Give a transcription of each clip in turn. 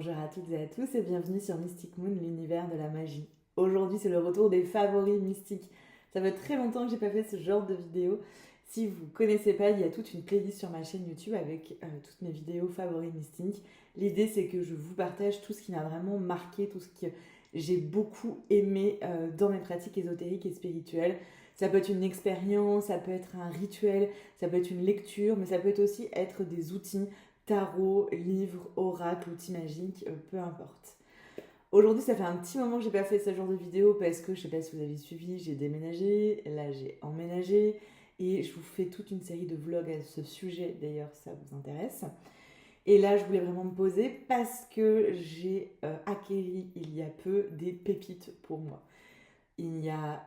Bonjour à toutes et à tous et bienvenue sur Mystic Moon, l'univers de la magie. Aujourd'hui, c'est le retour des favoris mystiques. Ça fait très longtemps que j'ai pas fait ce genre de vidéo. Si vous connaissez pas, il y a toute une playlist sur ma chaîne YouTube avec toutes mes vidéos favoris mystiques. L'idée, c'est que je vous partage tout ce qui m'a vraiment marqué, tout ce que j'ai beaucoup aimé dans mes pratiques ésotériques et spirituelles. Ça peut être une expérience, ça peut être un rituel, ça peut être une lecture, mais ça peut aussi être des outils, tarot, livre, oracle, outils magiques, peu importe. Aujourd'hui, ça fait un petit moment que j'ai pas fait ce genre de vidéo parce que je sais pas si vous avez suivi, j'ai déménagé, là j'ai emménagé et je vous fais toute une série de vlogs à ce sujet d'ailleurs si ça vous intéresse. Et là, je voulais vraiment me poser parce que j'ai acquéri il y a peu des pépites pour moi. Il y a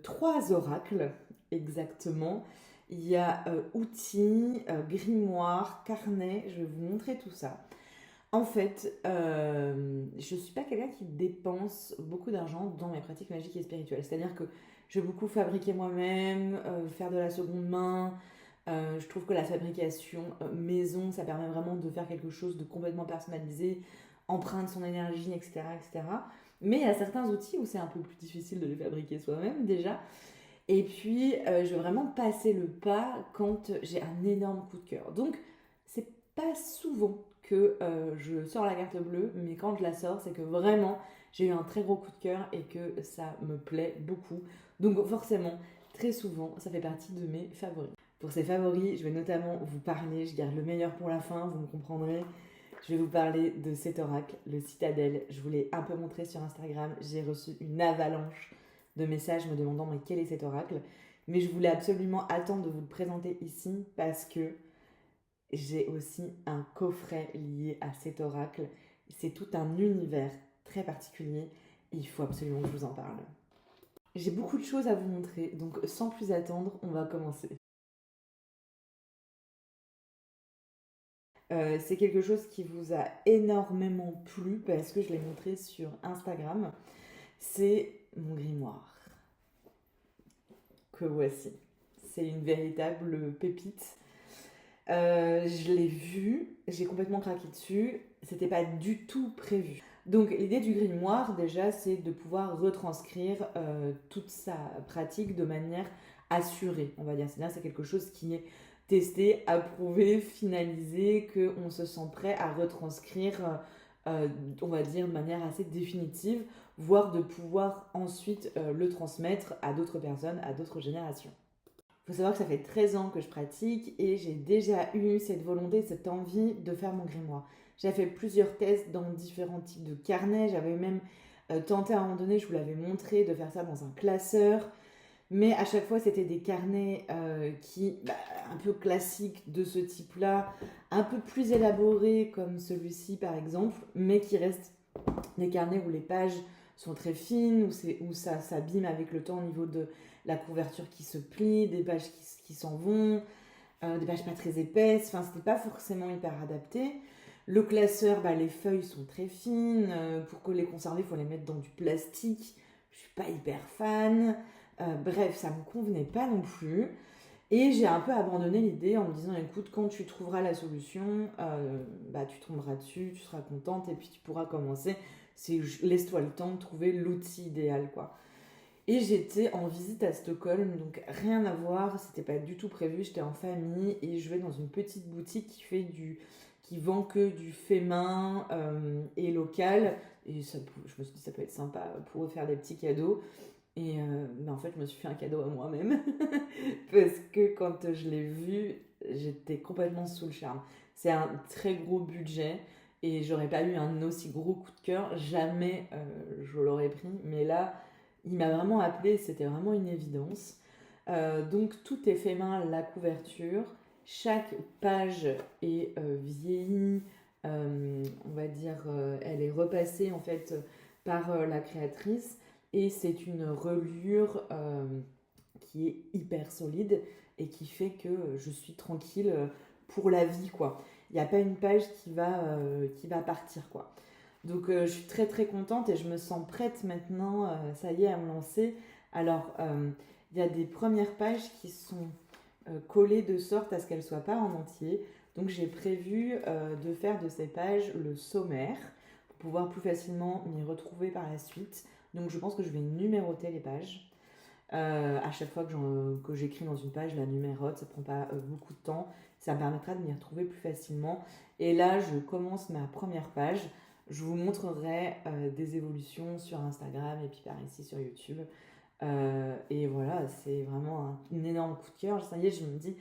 trois oracles exactement. Il y a outils, grimoire, carnet. Je vais vous montrer tout ça. En fait, je ne suis pas quelqu'un qui dépense beaucoup d'argent dans mes pratiques magiques et spirituelles. C'est-à-dire que je vais beaucoup fabriquer moi-même, faire de la seconde main. Je trouve que la fabrication maison, ça permet vraiment de faire quelque chose de complètement personnalisé, empreindre son énergie, etc., etc. Mais il y a certains outils où c'est un peu plus difficile de les fabriquer soi-même déjà. Et puis, je veux vraiment passer le pas quand j'ai un énorme coup de cœur. Donc, c'est pas souvent que je sors la carte bleue, mais quand je la sors, c'est que vraiment, j'ai eu un très gros coup de cœur et que ça me plaît beaucoup. Donc, forcément, très souvent, ça fait partie de mes favoris. Pour ces favoris, je vais notamment vous parler, je garde le meilleur pour la fin, vous me comprendrez. Je vais vous parler de cet oracle, le Citadelle. Je vous l'ai un peu montré sur Instagram. J'ai reçu une avalanche de messages me demandant mais quel est cet oracle. Mais je voulais absolument attendre de vous le présenter ici parce que j'ai aussi un coffret lié à cet oracle. C'est tout un univers très particulier. Il faut absolument que je vous en parle. J'ai beaucoup de choses à vous montrer, donc sans plus attendre, on va commencer. C'est quelque chose qui vous a énormément plu parce que je l'ai montré sur Instagram. C'est mon grimoire que voici. C'est une véritable pépite. Je l'ai vu, j'ai complètement craqué dessus. C'était pas du tout prévu. Donc l'idée du grimoire déjà, c'est de pouvoir retranscrire toute sa pratique de manière assurée, on va dire. C'est-à-dire c'est quelque chose qui est testé, approuvé, finalisé, qu'on se sent prêt à retranscrire, on va dire, de manière assez définitive, voire de pouvoir ensuite le transmettre à d'autres personnes, à d'autres générations. Il faut savoir que ça fait 13 ans que je pratique et j'ai déjà eu cette volonté, cette envie de faire mon grimoire. J'ai fait plusieurs tests dans différents types de carnets. J'avais même tenté à un moment donné, je vous l'avais montré, de faire ça dans un classeur. Mais à chaque fois, c'était des carnets un peu classiques de ce type-là, un peu plus élaborés comme celui-ci par exemple, mais qui restent des carnets où les pages sont très fines, où ça s'abîme avec le temps au niveau de la couverture qui se plie, des pages qui s'en vont, des pages pas très épaisses, enfin c'était pas forcément hyper adapté. Le classeur, les feuilles sont très fines, pour que les conserver, il faut les mettre dans du plastique, je suis pas hyper fan. Bref, ça me convenait pas non plus. Et j'ai un peu abandonné l'idée en me disant écoute, quand tu trouveras la solution, tu tomberas dessus, tu seras contente et puis tu pourras commencer. Laisse-toi le temps de trouver l'outil idéal, quoi. Et j'étais en visite à Stockholm, donc rien à voir, c'était pas du tout prévu, j'étais en famille et je vais dans une petite boutique qui vend que du fait main et local. Et ça, je me suis dit ça peut être sympa pour faire des petits cadeaux. Et en fait, je me suis fait un cadeau à moi-même parce que quand je l'ai vu, j'étais complètement sous le charme. C'est un très gros budget et j'aurais pas eu un aussi gros coup de cœur, jamais je l'aurais pris. Mais là, il m'a vraiment appelé, c'était vraiment une évidence. Donc tout est fait main, la couverture. Chaque page est vieillie, on va dire, elle est repassée en fait par la créatrice. Et c'est une reliure qui est hyper solide et qui fait que je suis tranquille pour la vie, quoi. Il n'y a pas une page qui va partir, quoi. Donc je suis très très contente et je me sens prête maintenant, ça y est, à me lancer. Alors, il y a des premières pages qui sont collées de sorte à ce qu'elles ne soient pas en entier. Donc j'ai prévu de faire de ces pages le sommaire pour pouvoir plus facilement m'y retrouver par la suite. Donc je pense que je vais numéroter les pages. À chaque fois que j'écris dans une page, je la numérote, ça prend pas beaucoup de temps. Ça me permettra de m'y retrouver plus facilement. Et là, je commence ma première page. Je vous montrerai des évolutions sur Instagram et puis par ici sur YouTube. Et voilà, c'est vraiment un énorme coup de cœur. Ça y est, je me dis,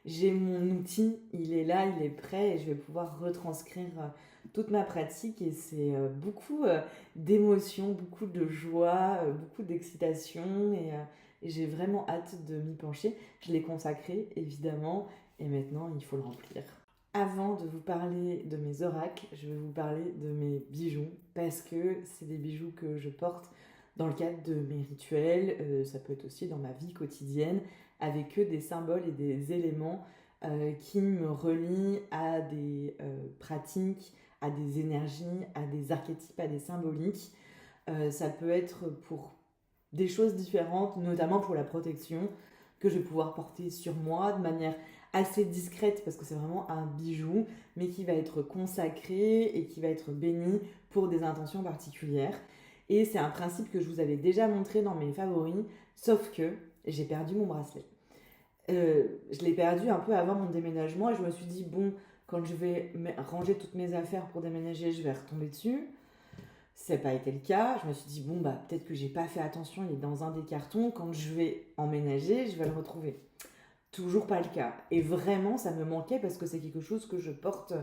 j'ai mon outil, il est là, il est prêt et je vais pouvoir retranscrire toute ma pratique. Et c'est beaucoup d'émotions, beaucoup de joie, beaucoup d'excitation. Et j'ai vraiment hâte de m'y pencher. Je l'ai consacré, évidemment, et maintenant, il faut le remplir. Avant de vous parler de mes oracles, je vais vous parler de mes bijoux parce que c'est des bijoux que je porte dans le cadre de mes rituels, ça peut être aussi dans ma vie quotidienne, avec eux des symboles et des éléments qui me relient à des pratiques, à des énergies, à des archétypes, à des symboliques. Ça peut être pour des choses différentes, notamment pour la protection, que je vais pouvoir porter sur moi de manière assez discrète parce que c'est vraiment un bijou, mais qui va être consacré et qui va être béni pour des intentions particulières. Et c'est un principe que je vous avais déjà montré dans mes favoris, sauf que j'ai perdu mon bracelet. Je l'ai perdu un peu avant mon déménagement et je me suis dit, bon, quand je vais ranger toutes mes affaires pour déménager, je vais retomber dessus. Ça n'a pas été le cas. Je me suis dit, bon, bah, peut-être que j'ai pas fait attention, il est dans un des cartons. Quand je vais emménager, je vais le retrouver. Toujours pas le cas. Et vraiment, ça me manquait parce que c'est quelque chose que je porte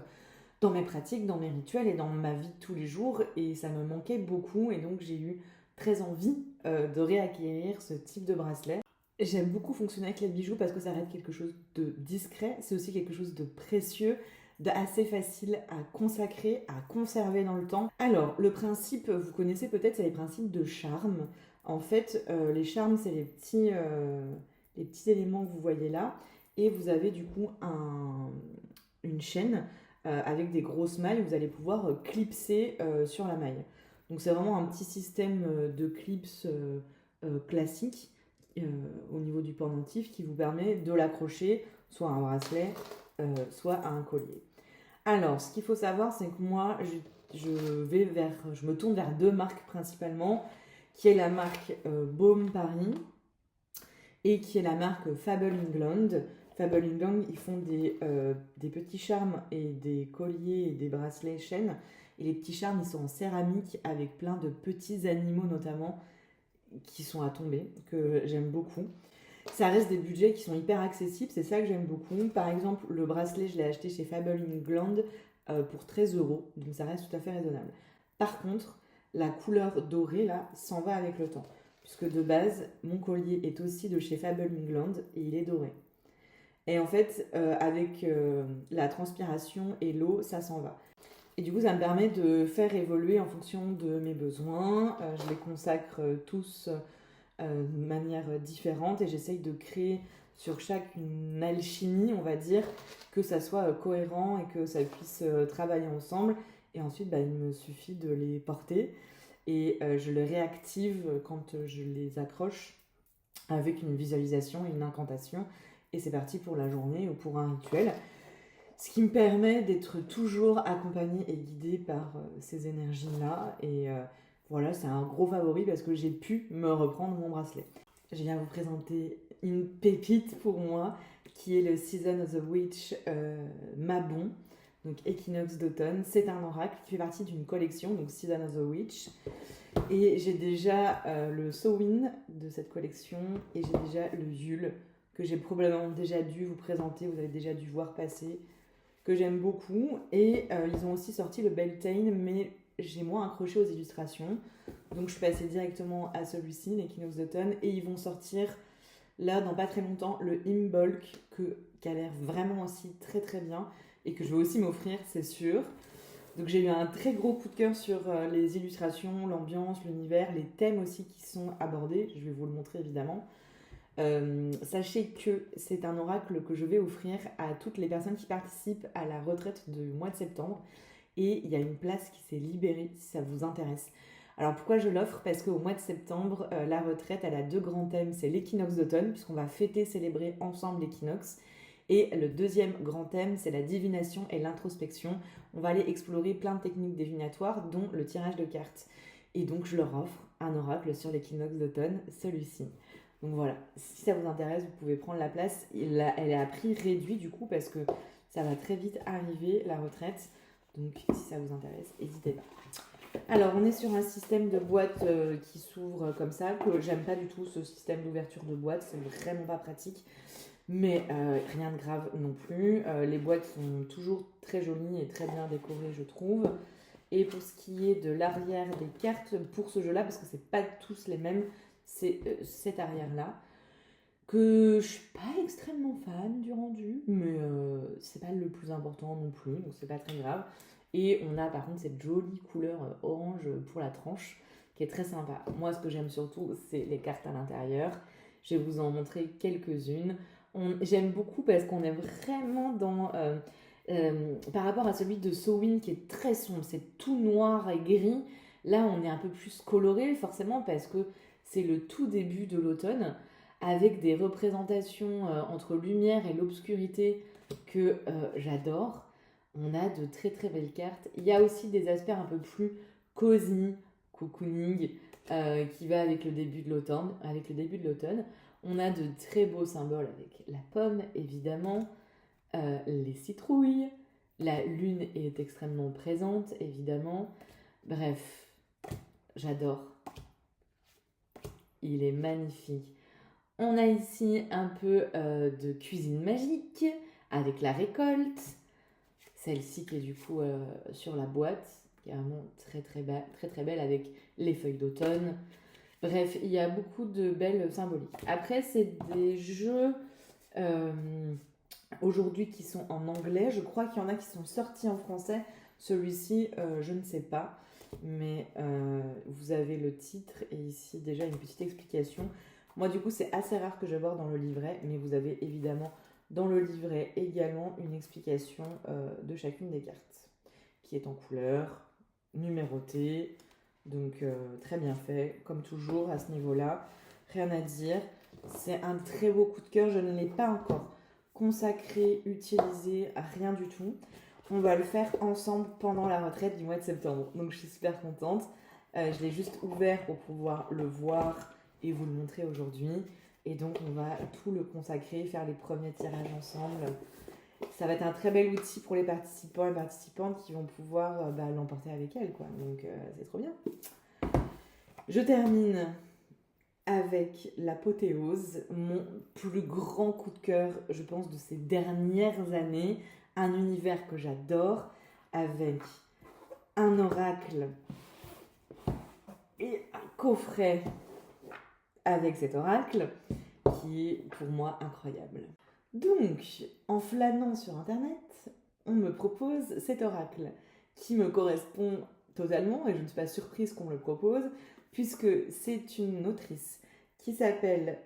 dans mes pratiques, dans mes rituels et dans ma vie de tous les jours. Et ça me manquait beaucoup. Et donc, j'ai eu très envie de réacquérir ce type de bracelet. J'aime beaucoup fonctionner avec les bijoux parce que ça reste quelque chose de discret. C'est aussi quelque chose de précieux, d'assez facile à consacrer, à conserver dans le temps. Alors, le principe, vous connaissez peut-être, c'est les principes de charme. En fait, les charmes, c'est les petits éléments que vous voyez là. Et vous avez du coup une chaîne avec des grosses mailles. Vous allez pouvoir clipser sur la maille. Donc, c'est vraiment un petit système de clips classique au niveau du pendentif qui vous permet de l'accrocher soit à un bracelet, soit à un collier. Alors, ce qu'il faut savoir, c'est que moi, je me tourne vers deux marques principalement, qui est la marque Baume Paris et qui est la marque Fable England. Fable England, ils font des petits charmes et des colliers et des bracelets chaînes. Et les petits charmes, ils sont en céramique avec plein de petits animaux notamment qui sont à tomber, que j'aime beaucoup. Ça reste des budgets qui sont hyper accessibles, c'est ça que j'aime beaucoup. Par exemple, le bracelet, je l'ai acheté chez Fable England pour 13 €, donc ça reste tout à fait raisonnable. Par contre, la couleur dorée, là, s'en va avec le temps. Puisque de base, mon collier est aussi de chez Fable England et il est doré. Et en fait, avec la transpiration et l'eau, ça s'en va. Et du coup, ça me permet de faire évoluer en fonction de mes besoins. Je les consacre tous de manière différente et j'essaye de créer sur chaque une alchimie, on va dire, que ça soit cohérent et que ça puisse travailler ensemble. Et ensuite, il me suffit de les porter et je les réactive quand je les accroche avec une visualisation et une incantation. Et c'est parti pour la journée ou pour un rituel. Ce qui me permet d'être toujours accompagnée et guidée par ces énergies-là. Et voilà, c'est un gros favori parce que j'ai pu me reprendre mon bracelet. Je viens vous présenter une pépite pour moi qui est le Season of the Witch Mabon, donc équinoxe d'automne. C'est un oracle qui fait partie d'une collection, donc Season of the Witch. Et j'ai déjà le Samhain de cette collection et j'ai déjà le Yule que j'ai probablement déjà dû vous présenter, vous avez déjà dû voir passer, que j'aime beaucoup. Et ils ont aussi sorti le Beltane, mais j'ai moins accroché aux illustrations. Donc je suis passée directement à celui-ci, l'équinoxe d'automne. Et ils vont sortir, là, dans pas très longtemps, le Imbolc, qui a l'air vraiment aussi très très bien. Et que je vais aussi m'offrir, c'est sûr. Donc j'ai eu un très gros coup de cœur sur les illustrations, l'ambiance, l'univers, les thèmes aussi qui sont abordés. Je vais vous le montrer évidemment. Sachez que c'est un oracle que je vais offrir à toutes les personnes qui participent à la retraite du mois de septembre et il y a une place qui s'est libérée si ça vous intéresse. Alors pourquoi je l'offre? Parce qu'au mois de septembre, la retraite elle a deux grands thèmes, c'est l'équinoxe d'automne puisqu'on va fêter, célébrer ensemble l'équinoxe Et le deuxième grand thème, c'est la divination et l'introspection. On va aller explorer plein de techniques divinatoires, dont le tirage de cartes. Et donc, je leur offre un oracle sur l'équinoxe d'automne, celui-ci. Donc voilà, si ça vous intéresse, vous pouvelle prendre la place. Elle est à prix réduit du coup, parce que ça va très vite arriver, la retraite. Donc, si ça vous intéresse, n'hésitez pas. Alors, on est sur un système de boîte qui s'ouvre comme ça, que j'aime pas du tout ce système d'ouverture de boîte, c'est vraiment pas pratique, mais rien de grave non plus. Les boîtes sont toujours très jolies et très bien décorées, je trouve. Et pour ce qui est de l'arrière des cartes, pour ce jeu-là, parce que c'est pas tous les mêmes, c'est cet arrière-là, que je suis pas extrêmement fan du rendu, mais c'est pas le plus important non plus, donc c'est pas très grave. Et on a par contre cette jolie couleur orange pour la tranche qui est très sympa. Moi, ce que j'aime surtout, c'est les cartes à l'intérieur. Je vais vous en montrer quelques-unes. J'aime beaucoup parce qu'on est vraiment dans... par rapport à celui de Sowin qui est très sombre, c'est tout noir et gris. Là, on est un peu plus coloré forcément parce que c'est le tout début de l'automne avec des représentations entre lumière et l'obscurité que j'adore. On a de très très belles cartes. Il y a aussi des aspects un peu plus cosy, cocooning, qui va avec le début de l'automne. On a de très beaux symboles avec la pomme, évidemment, les citrouilles. La lune est extrêmement présente, évidemment. Bref, j'adore. Il est magnifique. On a ici un peu de cuisine magique avec la récolte. Celle-ci qui est du coup sur la boîte, qui est vraiment très très belle avec les feuilles d'automne. Bref, il y a beaucoup de belles symboliques. Après, c'est des jeux aujourd'hui qui sont en anglais. Je crois qu'il y en a qui sont sortis en français. Celui-ci, je ne sais pas. Mais vous avez le titre et ici déjà une petite explication. Moi, du coup, c'est assez rare que je vois dans le livret, mais vous avez évidemment dans le livret également une explication de chacune des cartes, qui est en couleur, numérotée, donc très bien fait, comme toujours à ce niveau-là, rien à dire. C'est un très beau coup de cœur, je ne l'ai pas encore consacré, utilisé, rien du tout. On va le faire ensemble pendant la retraite du mois de septembre, donc je suis super contente. Je l'ai juste ouvert pour pouvoir le voir et vous le montrer aujourd'hui. Et donc, on va tout le consacrer, faire les premiers tirages ensemble. Ça va être un très bel outil pour les participants et participantes qui vont pouvoir l'emporter avec elles, quoi. Donc, c'est trop bien. Je termine avec l'apothéose, mon plus grand coup de cœur, je pense, de ces dernières années. Un univers que j'adore, avec un oracle et un coffret avec cet oracle qui est pour moi incroyable. Donc, en flânant sur internet, on me propose cet oracle qui me correspond totalement et je ne suis pas surprise qu'on me le propose puisque c'est une autrice qui s'appelle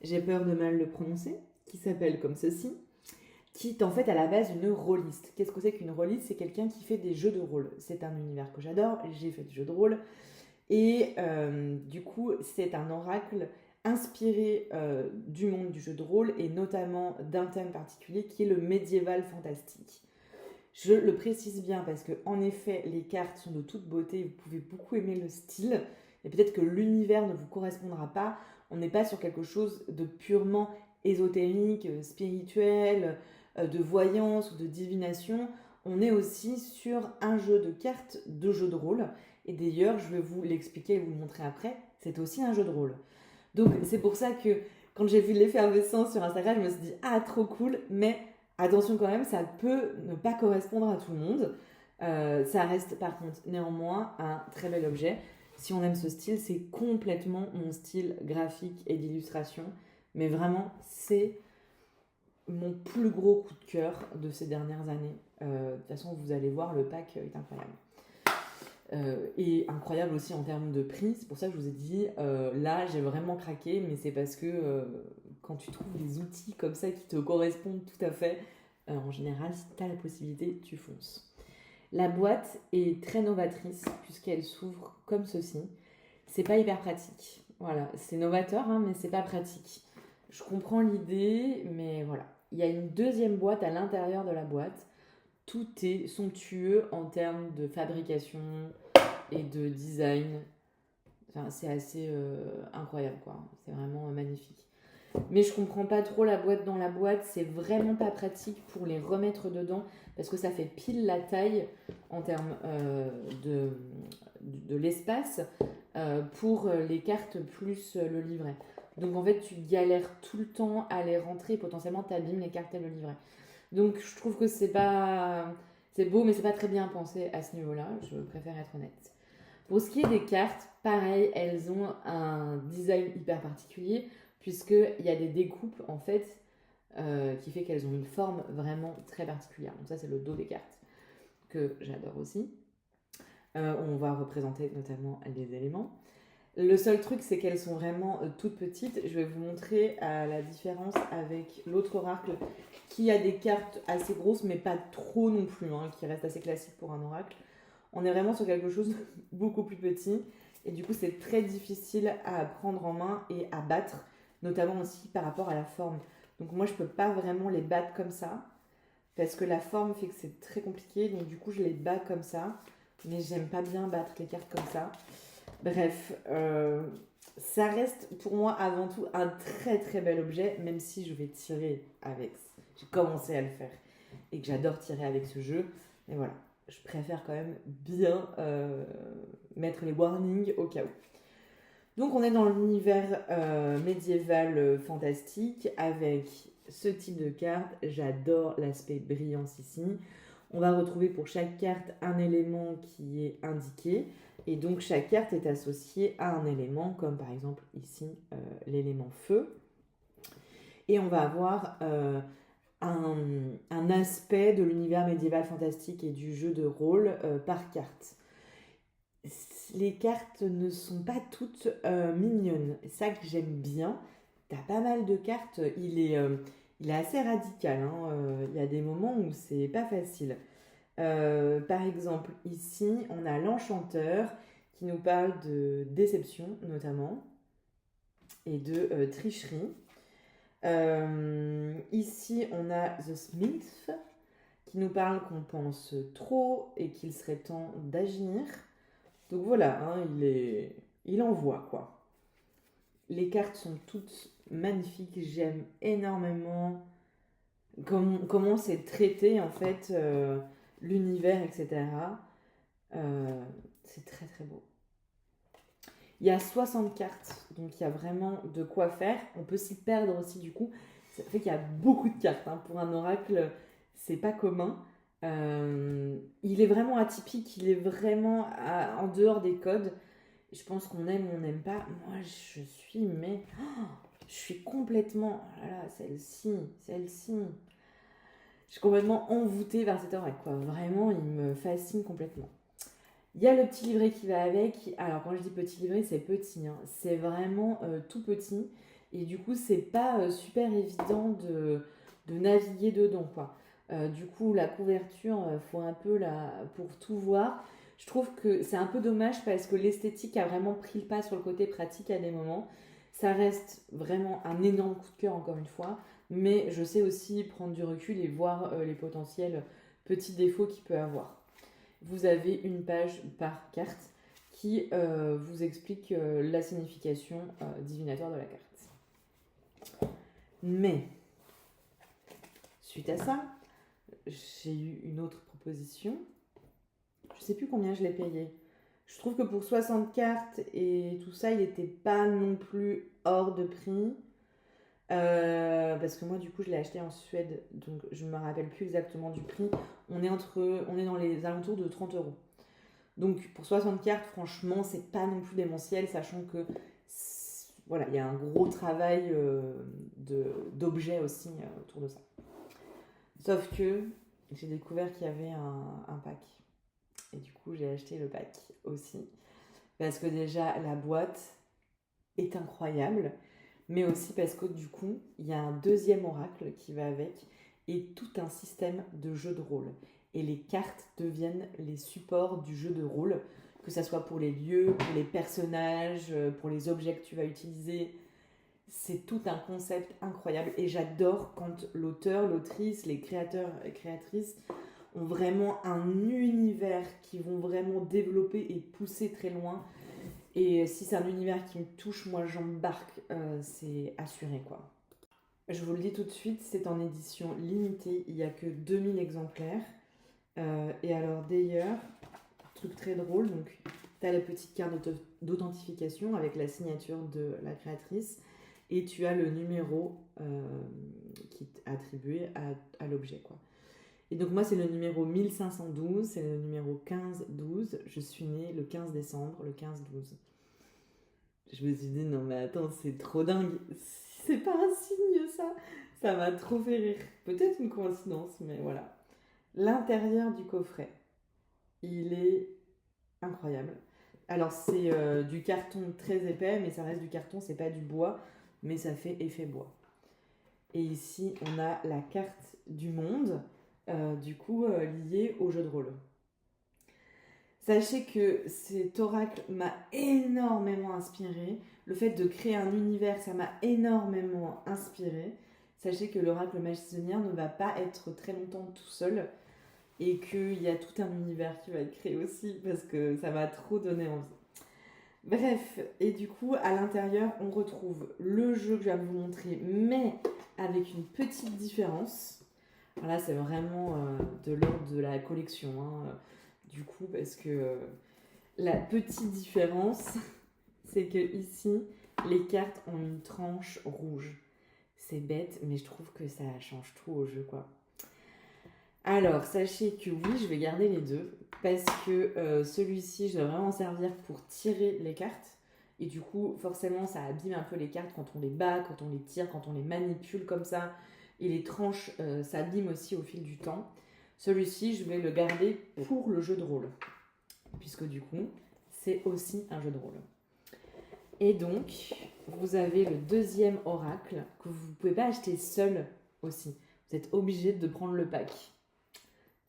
j'ai peur de mal le prononcer, qui s'appelle comme ceci, qui est en fait à la base une rôliste. Qu'est-ce que c'est qu'une rôliste? C'est quelqu'un qui fait des jeux de rôle. C'est un univers que j'adore, j'ai fait des jeux de rôle. Et du coup, c'est un oracle inspiré du monde du jeu de rôle et notamment d'un thème particulier qui est le médiéval fantastique. Je le précise bien parce que en effet, les cartes sont de toute beauté, vous pouvez beaucoup aimer le style et peut-être que l'univers ne vous correspondra pas. On n'est pas sur quelque chose de purement ésotérique, spirituel, de voyance ou de divination. On est aussi sur un jeu de cartes de jeu de rôle. Et d'ailleurs, je vais vous l'expliquer et vous le montrer après, c'est aussi un jeu de rôle. Donc c'est pour ça que quand j'ai vu l'effervescence sur Instagram, je me suis dit « Ah, trop cool !» Mais attention quand même, ça peut ne pas correspondre à tout le monde. Ça reste par contre néanmoins un très bel objet. Si on aime ce style, c'est complètement mon style graphique et d'illustration. Mais vraiment, c'est mon plus gros coup de cœur de ces dernières années. De toute façon, vous allez voir, le pack est incroyable. Et incroyable aussi en termes de prix. C'est pour ça que je vous ai dit, là j'ai vraiment craqué, mais c'est parce que quand tu trouves des outils comme ça qui te correspondent tout à fait, en général, si tu as la possibilité, tu fonces. La boîte est très novatrice puisqu'elle s'ouvre comme ceci. C'est pas hyper pratique. Voilà, c'est novateur, hein, mais c'est pas pratique. Je comprends l'idée, mais voilà. Il y a une deuxième boîte à l'intérieur de la boîte. Tout est somptueux en termes de fabrication et de design. Enfin, c'est assez incroyable, quoi. C'est vraiment magnifique. Mais je comprends pas trop la boîte dans la boîte. C'est vraiment pas pratique pour les remettre dedans parce que ça fait pile la taille en termes de l'espace pour les cartes plus le livret. Donc en fait, tu galères tout le temps à les rentrer et potentiellement t'abîmes les cartes et le livret. Donc je trouve que c'est pas. C'est beau, mais c'est pas très bien pensé à ce niveau-là. Je préfère être honnête. Pour ce qui est des cartes, pareil, elles ont un design hyper particulier, puisqu'il y a des découpes en fait qui fait qu'elles ont une forme vraiment très particulière. Donc ça, c'est le dos des cartes que j'adore aussi. On va représenter notamment les éléments. Le seul truc, c'est qu'elles sont vraiment toutes petites. Je vais vous montrer la différence avec l'autre oracle qui a des cartes assez grosses, mais pas trop non plus, hein, qui reste assez classique pour un oracle. On est vraiment sur quelque chose de beaucoup plus petit. Et du coup, c'est très difficile à prendre en main et à battre, notamment aussi par rapport à la forme. Donc moi, je ne peux pas vraiment les battre comme ça, parce que la forme fait que c'est très compliqué. Donc du coup, je les bats comme ça. Mais j'aime pas bien battre les cartes comme ça. Bref, ça reste pour moi avant tout un très très bel objet, même si je vais tirer avec. J'ai commencé à le faire et que j'adore tirer avec ce jeu. Mais voilà, je préfère quand même bien mettre les warnings au cas où. Donc on est dans l'univers médiéval fantastique avec ce type de carte. J'adore l'aspect brillance ici. On va retrouver pour chaque carte un élément qui est indiqué. Et donc chaque carte est associée à un élément, comme par exemple ici l'élément feu. Et on va avoir un aspect de l'univers médiéval fantastique et du jeu de rôle par carte. Les cartes ne sont pas toutes mignonnes. C'est ça que j'aime bien. T'as pas mal de cartes. Il est assez radical. Il y a des moments où c'est pas facile. Par exemple, ici, on a l'enchanteur qui nous parle de déception notamment et de tricherie. Ici, on a The Smith qui nous parle qu'on pense trop et qu'il serait temps d'agir. Donc voilà, hein, il envoie quoi. Les cartes sont toutes magnifiques, j'aime énormément comment c'est traité en fait l'univers, etc. C'est très très beau. Il y a 60 cartes, donc il y a vraiment de quoi faire. On peut s'y perdre aussi du coup. Ça fait qu'il y a beaucoup de cartes. Hein. Pour un oracle, c'est pas commun. Il est vraiment atypique, il est vraiment en dehors des codes. Je pense qu'on aime ou on n'aime pas. Moi, je suis complètement... Oh là là, celle-ci. Je suis complètement envoûtée par cet oracle, quoi. Vraiment, il me fascine complètement. Il y a le petit livret qui va avec. Alors, quand je dis petit livret, c'est petit. Hein. C'est vraiment tout petit. Et du coup, c'est pas super évident de naviguer dedans, quoi. Du coup, la couverture, faut un peu pour tout voir. Je trouve que c'est un peu dommage parce que l'esthétique a vraiment pris le pas sur le côté pratique à des moments. Ça reste vraiment un énorme coup de cœur, encore une fois. Mais je sais aussi prendre du recul et voir les potentiels petits défauts qu'il peut avoir. Vous avez une page par carte qui vous explique la signification divinatoire de la carte. Mais, suite à ça, j'ai eu une autre proposition. Je sais plus combien je l'ai payé. Je trouve que pour 60 cartes et tout ça, il n'était pas non plus hors de prix. Parce que moi, du coup, je l'ai acheté en Suède, donc je ne me rappelle plus exactement du prix. On est dans les alentours de 30 euros. Donc pour 60 cartes, franchement, c'est pas non plus démentiel, sachant que voilà, il y a un gros travail d'objets aussi autour de ça. Sauf que j'ai découvert qu'il y avait un pack. Et du coup, j'ai acheté le pack aussi. Parce que déjà, la boîte est incroyable. Mais aussi parce que du coup, il y a un deuxième oracle qui va avec et tout un système de jeu de rôle. Et les cartes deviennent les supports du jeu de rôle, que ce soit pour les lieux, pour les personnages, pour les objets que tu vas utiliser. c'est tout un concept incroyable et j'adore quand l'auteur, l'autrice, les créateurs et créatrices ont vraiment un univers qui vont vraiment développer et pousser très loin. Et si c'est un univers qui me touche, moi j'embarque, c'est assuré quoi. Je vous le dis tout de suite, c'est en édition limitée, il n'y a que 2000 exemplaires. Et alors d'ailleurs, truc très drôle, donc tu as la petite carte d'authentification avec la signature de la créatrice et tu as le numéro qui est attribué à l'objet quoi. Et donc moi c'est le numéro 1512, c'est le numéro 1512, je suis née le 15 décembre, le 15-12. Je me suis dit non mais attends c'est trop dingue, c'est pas un signe ça m'a trop fait rire. Peut-être une coïncidence mais voilà. L'intérieur du coffret, il est incroyable. Alors c'est du carton très épais mais ça reste du carton, c'est pas du bois mais ça fait effet bois. Et ici on a la carte du monde. Du coup lié au jeu de rôle. Sachez que cet oracle m'a énormément inspiré. Le fait de créer un univers, ça m'a énormément inspiré. Sachez que l'oracle magicien ne va pas être très longtemps tout seul et qu'il y a tout un univers qui va être créé aussi parce que ça m'a trop donné envie. Bref, et du coup, à l'intérieur, on retrouve le jeu que je viens de vous montrer, mais avec une petite différence. Là, c'est vraiment de l'ordre de la collection, hein, du coup, parce que la petite différence, c'est que ici, les cartes ont une tranche rouge. C'est bête, mais je trouve que ça change tout au jeu, quoi. Alors, sachez que oui, je vais garder les deux, parce que celui-ci, je vais vraiment servir pour tirer les cartes. Et du coup, forcément, ça abîme un peu les cartes quand on les bat, quand on les tire, quand on les manipule comme ça. Et les tranches s'abîment aussi au fil du temps. Celui-ci, je vais le garder pour le jeu de rôle, puisque du coup, c'est aussi un jeu de rôle. Et donc, vous avez le deuxième oracle que vous ne pouvez pas acheter seul aussi. Vous êtes obligé de prendre le pack.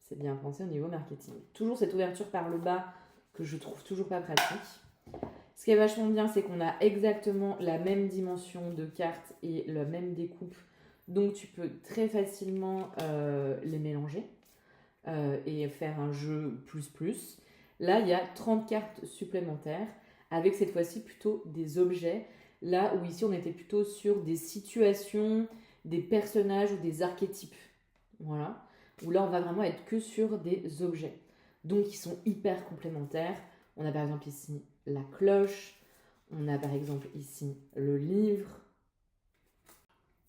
C'est bien pensé au niveau marketing. Toujours cette ouverture par le bas que je trouve toujours pas pratique. Ce qui est vachement bien, c'est qu'on a exactement la même dimension de cartes et la même découpe. Donc tu peux très facilement les mélanger et faire un jeu plus. Là, il y a 30 cartes supplémentaires avec cette fois-ci plutôt des objets. Là où ici, on était plutôt sur des situations, des personnages ou des archétypes. Voilà. Où là, on va vraiment être que sur des objets. Donc, ils sont hyper complémentaires. On a par exemple ici la cloche. On a par exemple ici le livre.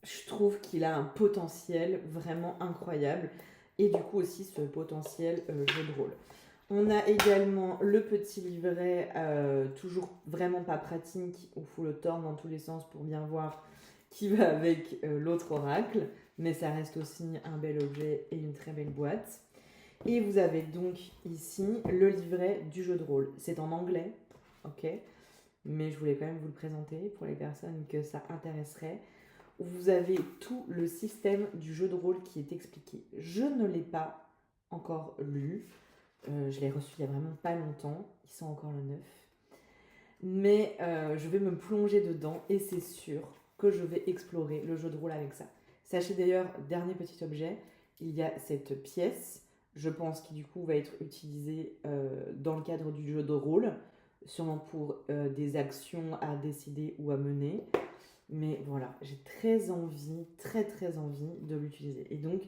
Je trouve qu'il a un potentiel vraiment incroyable. Et du coup aussi ce potentiel jeu de rôle. On a également le petit livret, toujours vraiment pas pratique, où il faut le tordre dans tous les sens pour bien voir qui va avec l'autre oracle. Mais ça reste aussi un bel objet et une très belle boîte. Et vous avez donc ici le livret du jeu de rôle. C'est en anglais, ok, mais je voulais quand même vous le présenter pour les personnes que ça intéresserait. Vous avez tout le système du jeu de rôle qui est expliqué. Je ne l'ai pas encore lu. Je l'ai reçu il n'y a vraiment pas longtemps. Il sent encore le neuf. Mais je vais me plonger dedans et c'est sûr que je vais explorer le jeu de rôle avec ça. Sachez d'ailleurs, dernier petit objet, il y a cette pièce, je pense qui du coup va être utilisée dans le cadre du jeu de rôle, sûrement pour des actions à décider ou à mener. Mais voilà, j'ai très envie de l'utiliser. Et donc,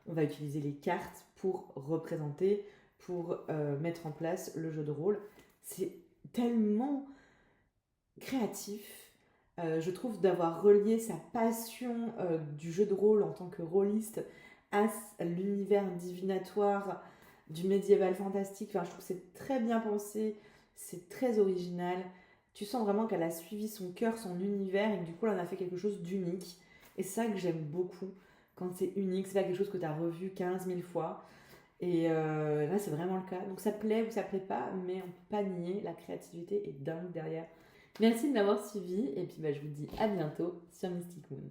on va utiliser les cartes pour représenter, pour mettre en place le jeu de rôle. C'est tellement créatif. Je trouve d'avoir relié sa passion du jeu de rôle en tant que rôliste à l'univers divinatoire du médiéval fantastique. Enfin, je trouve que c'est très bien pensé, c'est très original. Tu sens vraiment qu'elle a suivi son cœur, son univers, et que du coup, elle en a fait quelque chose d'unique. Et c'est ça que j'aime beaucoup, quand c'est unique, c'est pas quelque chose que tu as revu 15 000 fois. Et là, c'est vraiment le cas. Donc ça plaît ou ça plaît pas, mais on peut pas nier, la créativité est dingue derrière. Merci de m'avoir suivi, et puis je vous dis à bientôt sur Mystic Moon.